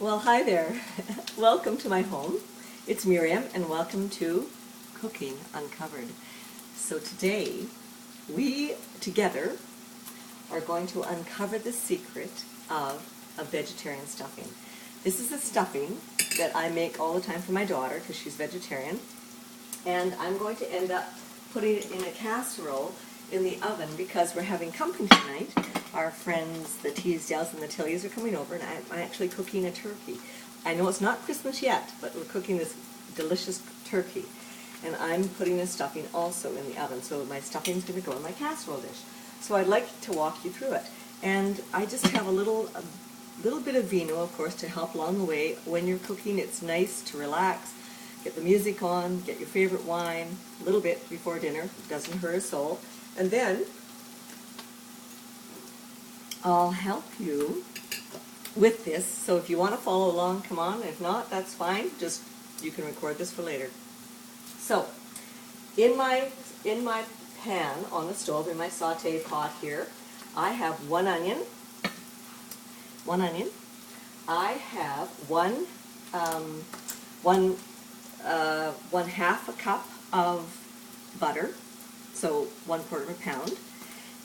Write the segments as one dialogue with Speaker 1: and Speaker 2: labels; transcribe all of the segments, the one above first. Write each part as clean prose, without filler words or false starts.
Speaker 1: Well, hi there. Welcome to my home. It's Miriam, and welcome to Cooking Uncovered. So today, we together are going to uncover the secret of a vegetarian stuffing. This is a stuffing that I make all the time for my daughter because she's vegetarian, and I'm going to end up putting it in a casserole in the oven because we're having company tonight. Our friends, the Teasdales and the Tillies, are coming over, and I'm actually cooking a turkey. I know it's not Christmas yet, but we're cooking this delicious turkey. And I'm putting the stuffing also in the oven, so my stuffing's going to go in my casserole dish. So I'd like to walk you through it. And I just have a little bit of vino, of course, to help along the way. When you're cooking, it's nice to relax, get the music on, get your favorite wine, a little bit before dinner. It doesn't hurt a soul. And then I'll help you with this, so if you want to follow along, come on. If not, that's fine. Just, you can record this for later. So, in my pan on the stove, in my saute pot here, I have one onion. I have one half a cup of butter, so 1/4 pound,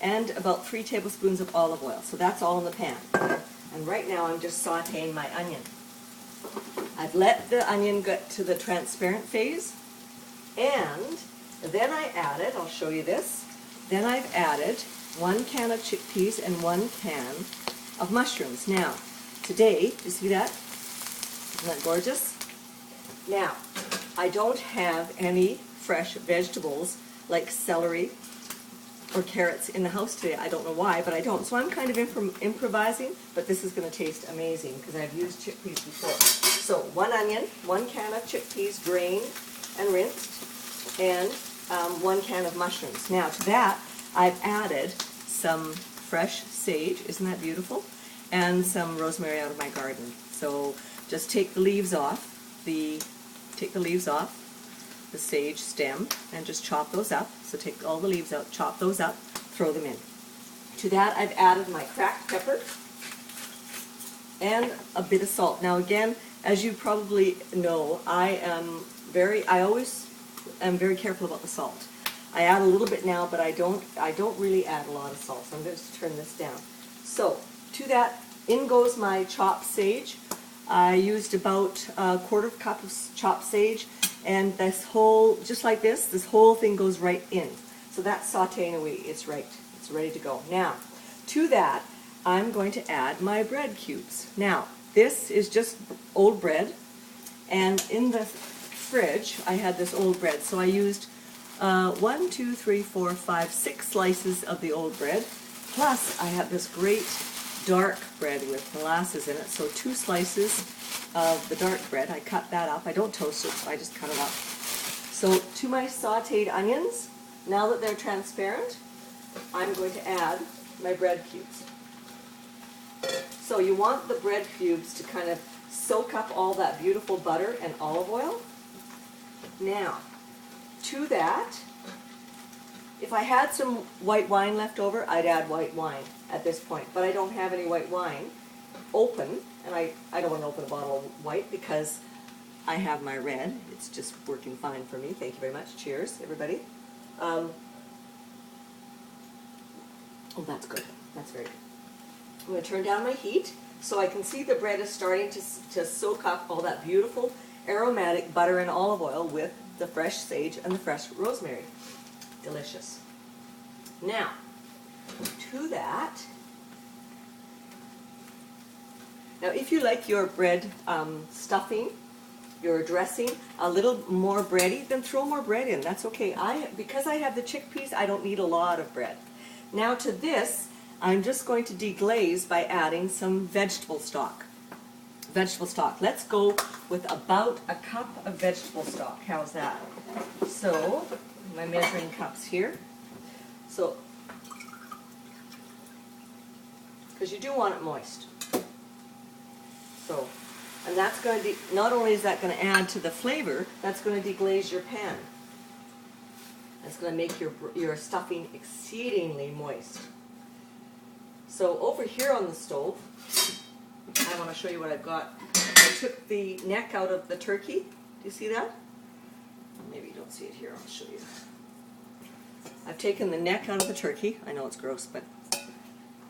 Speaker 1: and about 3 tablespoons of olive oil. So that's all in the pan. And right now I'm just sauteing my onion. I've let the onion get to the transparent phase, and then I added, I'll show you this, then I've added 1 can of chickpeas and 1 can of mushrooms. Now, today, you see that? Isn't that gorgeous? Now, I don't have any fresh vegetables like celery or carrots in the house today. I don't know why, but I don't. So I'm kind of improvising, but this is going to taste amazing because I've used chickpeas before. So 1 onion, 1 can of chickpeas drained and rinsed, and 1 can of mushrooms. Now to that, I've added some fresh sage, isn't that beautiful? And some rosemary out of my garden. So just take the leaves off, the sage stem, and just chop those up. So take all the leaves out, chop those up, throw them in. To that I've added my cracked pepper and a bit of salt. Now again, as you probably know, I always am very careful about the salt. I add a little bit now, but I don't really add a lot of salt. So I'm going to turn this down. So to that, in goes my chopped sage. I used about 1/4 cup of chopped sage, and this whole, just like this whole thing goes right in. So that's sauteing away. It's right. It's ready to go. Now, to that, I'm going to add my bread cubes. Now, this is just old bread, and in the fridge, I had this old bread. So I used 1, 2, 3, 4, 5, 6 slices of the old bread, plus I have this great dark bread with molasses in it, so 2 slices of the dark bread. I cut that up. I don't toast it, so I just cut it up. So to my sauteed onions, now that they're transparent, I'm going to add my bread cubes. So you want the bread cubes to kind of soak up all that beautiful butter and olive oil. Now, to that, if I had some white wine left over, I'd add white wine at this point, but I don't have any white wine open, and I don't want to open a bottle of white because I have my red. It's just working fine for me. Thank you very much. Cheers, everybody. Oh, that's good. That's very good. I'm going to turn down my heat so I can see the bread is starting to soak up all that beautiful aromatic butter and olive oil with the fresh sage and the fresh rosemary. Delicious. Now, to that, now if you like your bread stuffing, your dressing a little more bready, then throw more bread in. That's okay. Because I have the chickpeas, I don't need a lot of bread. Now to this, I'm just going to deglaze by adding some vegetable stock. Let's go with about a cup of vegetable stock. How's that? So, my measuring cups here. So, because you do want it moist. So, and that's going to, not only is that going to add to the flavor, that's going to deglaze your pan. That's going to make your stuffing exceedingly moist. So over here on the stove, I have want to show you what I've got. I took the neck out of the turkey. Do you see that? Maybe you don't see it here. I'll show you. I've taken the neck out of the turkey. I know it's gross, but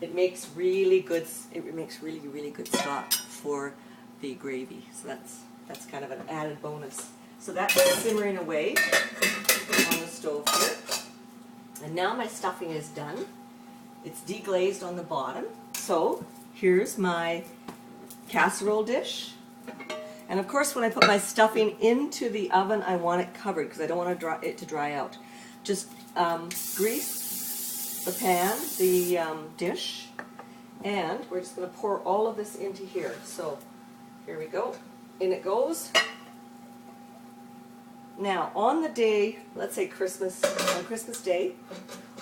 Speaker 1: it makes really good. It makes really good stock for the gravy. So that's kind of an added bonus. So that's simmering away on the stove here. And now my stuffing is done. It's deglazed on the bottom. So here's my casserole dish. And of course when I put my stuffing into the oven, I want it covered because I don't want it to dry out. Just grease the pan, the dish, and we're just going to pour all of this into here. So here we go. In it goes. Now, on the day, let's say Christmas, on Christmas Day,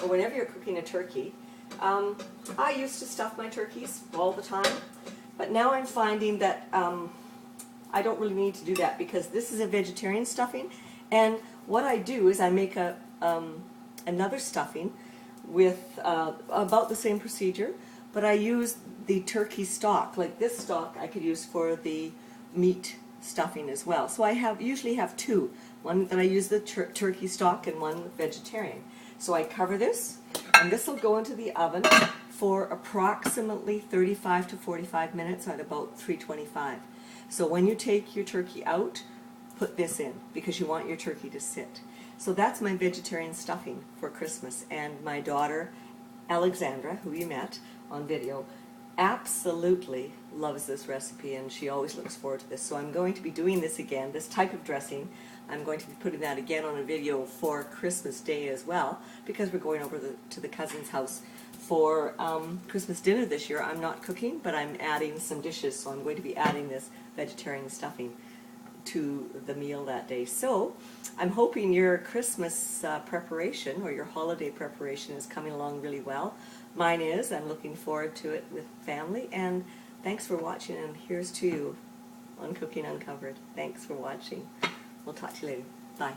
Speaker 1: or whenever you're cooking a turkey, I used to stuff my turkeys all the time, but now I'm finding that I don't really need to do that because this is a vegetarian stuffing, and what I do is I make another stuffing with about the same procedure, but I use the turkey stock. Like this stock I could use for the meat stuffing as well. So I usually have two. One that I use the turkey stock and one vegetarian. So I cover this, and this will go into the oven for approximately 35 to 45 minutes at about 325. So when you take your turkey out, put this in because you want your turkey to sit. So that's my vegetarian stuffing for Christmas, and my daughter Alexandra, who you met on video, absolutely loves this recipe, and she always looks forward to this. So I'm going to be doing this again, this type of dressing. I'm going to be putting that again on a video for Christmas Day as well, because we're going over to the cousin's house for Christmas dinner this year. I'm not cooking, but I'm adding some dishes, so I'm going to be adding this vegetarian stuffing to the meal that day. So I'm hoping your Christmas preparation or your holiday preparation is coming along really well. Mine is. I'm looking forward to it with family, and thanks for watching, and here's to you on Cooking Uncovered. Thanks for watching. We'll talk to you later. Bye.